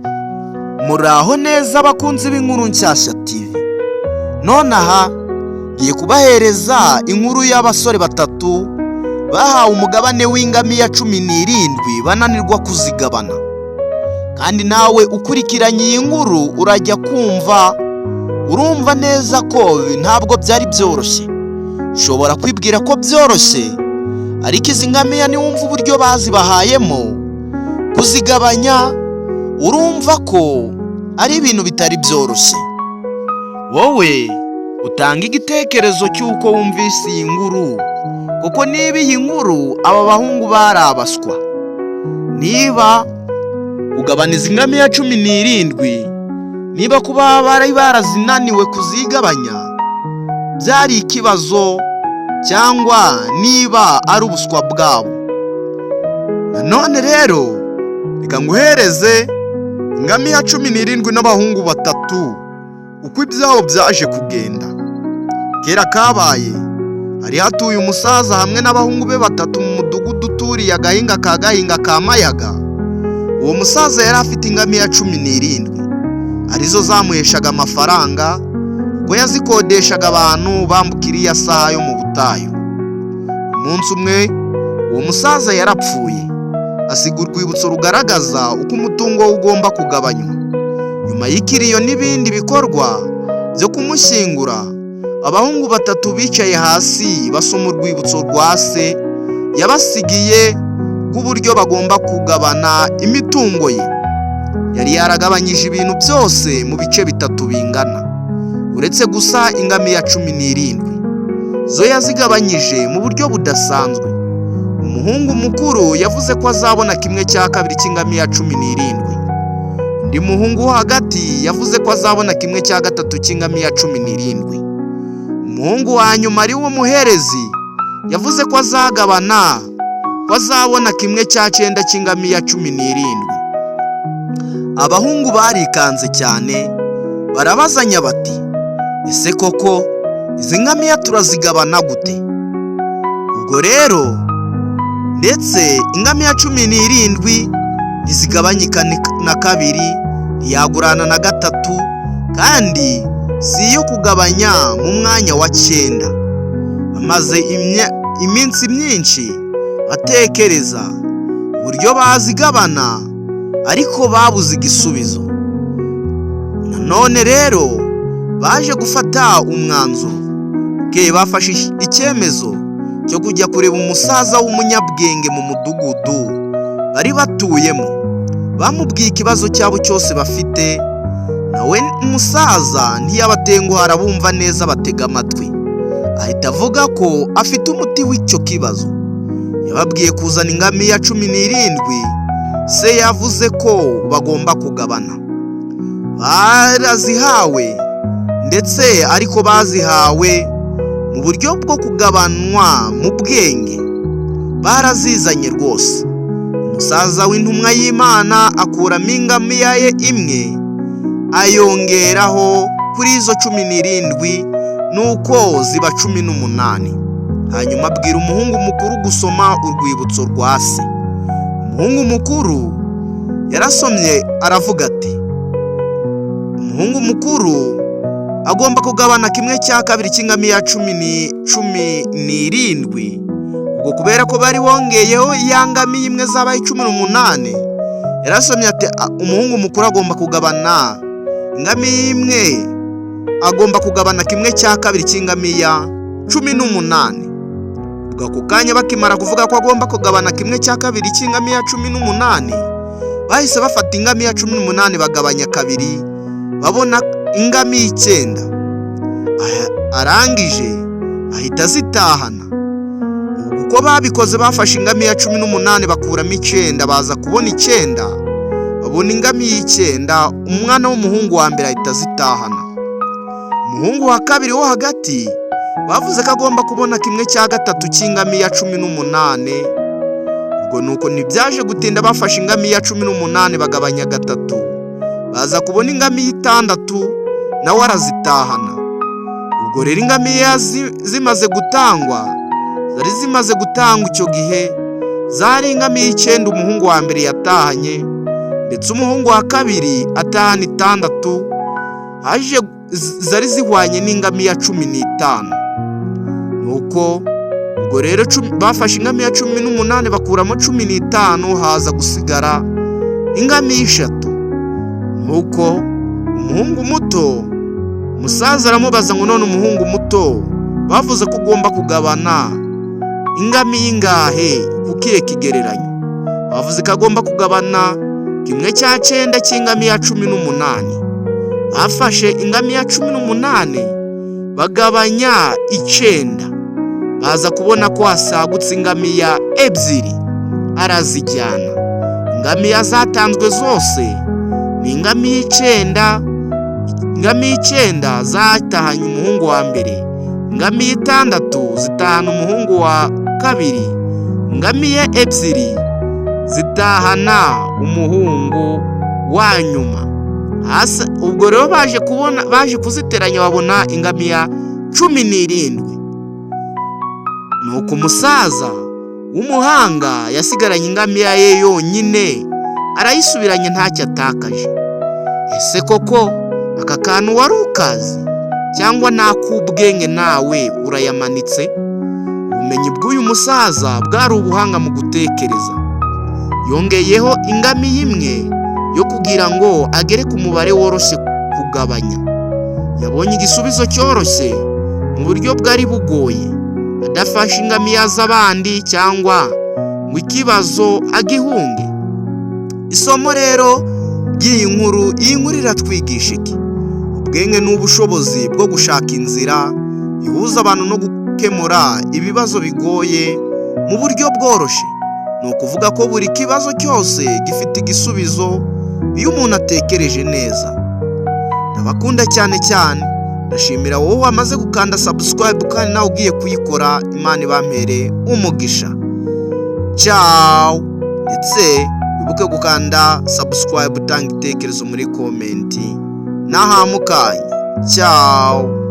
Muraho neza abakunzi b'inkuru nshyashya TV. None aha ngiye kubahereza inkuru y'abasore batatu bahawe umugabane w'ingamiya 17 bananirwa kuzigabana. Kandi nawe ukurikiranye iyi nkuru urajya kumva urumva neza ko ntabwo byari byoroshye. Ushobora kwibwira ko byoroshye, ariko izi ngamiya niwumva uburyo bazibahayemo kuzigabanya urumva ko ari ibintu bitari byoroshye. Wowe utanga igitekerezo cy'uko wumvise iyi nkuru, kuko niba iyi nkuru aba bahungu barabaswa, niba ugabana izi ngamiya 17, niba kuba bari barazinaniwe kuzigabanya byari ikibazo cyangwa niba ari ubuswa bwabo. Nanone rero reka nguhereze ingamiya 17 n'abahungu batatu uko ibyabo byaje kugenda. Kera kabaye hari hatuye umusaza hamwe n'abahungu be batatu mu mudugudu uturiye agahinga ka Mayaga. Uwo musaza yari afite ingamiya 17 arizo zamuheshaga amafaranga ubwo yazikodeshaga abantu bambukiriye saha yo mu butayu. Umunsi umwe uwo musaza yarapfuye, asiga urwibutso rugaragaza uko umutungo we ugomba kugabanywa. Nyuma y'ikiriyo n'ibindi bikorwa byo kumushyingura, abahungu batatu bicaye hasi basoma urwibutso rwa se yabasigiye bw'uburyo bagomba kugabana imitungo ye. Yari yaragabanyije ibintu byose mu bice bitatu bingana, uretse gusa ingamiya 17 zo yazigabanyije mu buryo budasanzwe. Umuhungu mukuru yavuze ko azabona 1/2 cy'ingamiya 17. Undi muhungu wo hagati yavuze ko azabona 1/3 cy'ingamiya 17. Umuhungu wa nyuma ari wo muherezi yavuze ko azabona 1/9 cy'ingamiya 17. Abahungu barikanze cyane barabazanya bati, ese koko izi ngamiya turazigabana gute? Ubwo rero ndetse ingamiya 17 ntizigabanyika na kabiri, ntiyagurana na gatatu, kandi si iyo kugabanya mu mwanya wa 9. Bamaze iminsi myinshi batekereza uburyo bazigabana, ariko babuze igisubizo. None rero baje gufata umwanzuro. Bafashe icyemezo cyo kujya kureba umusaza w'umunyabwenge mu mudugudu bari batuyemo. Bamubwiye ikibazo cyabo cyose bafite, nawe umusaza ntiyabatenguha, arabumva neza batega amatwi. Ahita avuga ko afite umuti w'icyo kibazo. Yababwiye kuzana ingamiya 17 se yavuze ko bagomba kugabana. Barazihawe, ndetse ariko bazihawe mu buryo bwo kugabanwa mu bwenge. Barazizanye rwose. Umusaza w'intumwa y'Imana akuramo ingamiya ye imwe ayongeraho kuri izo 17, nuko ziba 18. Hanyuma abwira umuhungu mukuru gusoma urwibutso rwa se. Umuhungu mukuru yarasomye aravuga ati, umuhungu mukuru agomba kugabana 1/2 cy'ingamiya 17. Ubwo kubera ko bari wongeyeho yangamiye imwe zabaye 18, yarasomye ati umuhungu mukuru agomba kugabana ingamiya imwe, agomba kugabana 1/2 cy'ingamiya 18. Ubwo ako kanya bakimara kuvuga ko agomba kugabana 1/2 cy'ingamiya 18, bahise bafata ingamiya 18 bagabanya kabiri, babona ingamiya 9. Arangije ahita zitahana. Uko babikoze bafashe ingamiya 18 bakuramo 9, baza kubona 9, babona ingamiya 9. Umwana w'umuhungu wa mbere ahita zitahana. Umuhungu wa kabiri wo hagati bavuze ko agomba kubona 1/3 cy'ingamiya 18. Ubwo nuko ntibyaje gutinda, bafashe ingamiya 18 bagabanya gatatu, baza kubona ingamiya 6, nawe arazitahana. Ubwo rero ingamiya zimaze gutangwa, zari zimaze gutangwa icyo gihe, zari ingamiya 9 umuhungu wa mbere yatahanye, ndetse umuhungu wa kabiri atahana 6, haje zari zihwanye n'ingamiya 15. Nuko ubwo rero bafashe ingamiya 18 bakuramo 15, haza gusigara ingamiya 3. Nuko umuhungu muto, umusaza aramubaza ngo none umuhungu muto, bavuze ko ugomba kugabana ingamiya ingahe kukiye kigereranyo? Bavuze ko agomba kugabana 1/9 cy'ingamiya 18. Bafashe ingamiya 18 bagabanya 9, baza kubona ko hasagutse ingamiya 2, arazijyana. Ingamiya zatanzwe zose ni ingamiya 9. Ingamiya 9 zatahanye umuhungu wa mbere, ingamiya 6 zitahana umuhungu wa kabiri, ingamiya 2 zitahana umuhungu wa nyuma. Ubwo rero baje kuziteranya babona ingamiya 17. Nuko umusaza w'umuhanga yasigaranye ingamiya ye yonyine, arayisubiranye ntacyo atakaje. Ese koko aka kantu wari ukazi cyangwa nakubwenge nawe urayamanitse? Ubumenyi bw'uyu musaza bwari ubuhanga mu gutekereza. Yongeyeho ingamiya 1 yo kugira ngo agere ku mubare woroshye kugabanya. Yabonye igisubizo cyoroshye mu buryo bwari bugoye, adafashe ingamiya z'abandi cyangwa ngo ikibazo agihunge. Isomo rero ry'iyi nkuru iratwigisha iki? Ubwenge n'ubushobozi bwo gushaka inzira ihuza abantu no gukemura ibibazo bigoye mu buryo bworoshye. Ni ukuvuga ko buri kibazo cyose gifite igisubizo iyo umuntu atekereje neza. Ndabakunda cyane. Ndashimira wowe wamaze gukanda subscribe kandi nawe ugiye kuyikora. Imana ibampere umugisha. Ciao. Ndetse wibuke gukanda subscribe, utanga ibitekerezo muri comment. Nahamukanye. Ciao.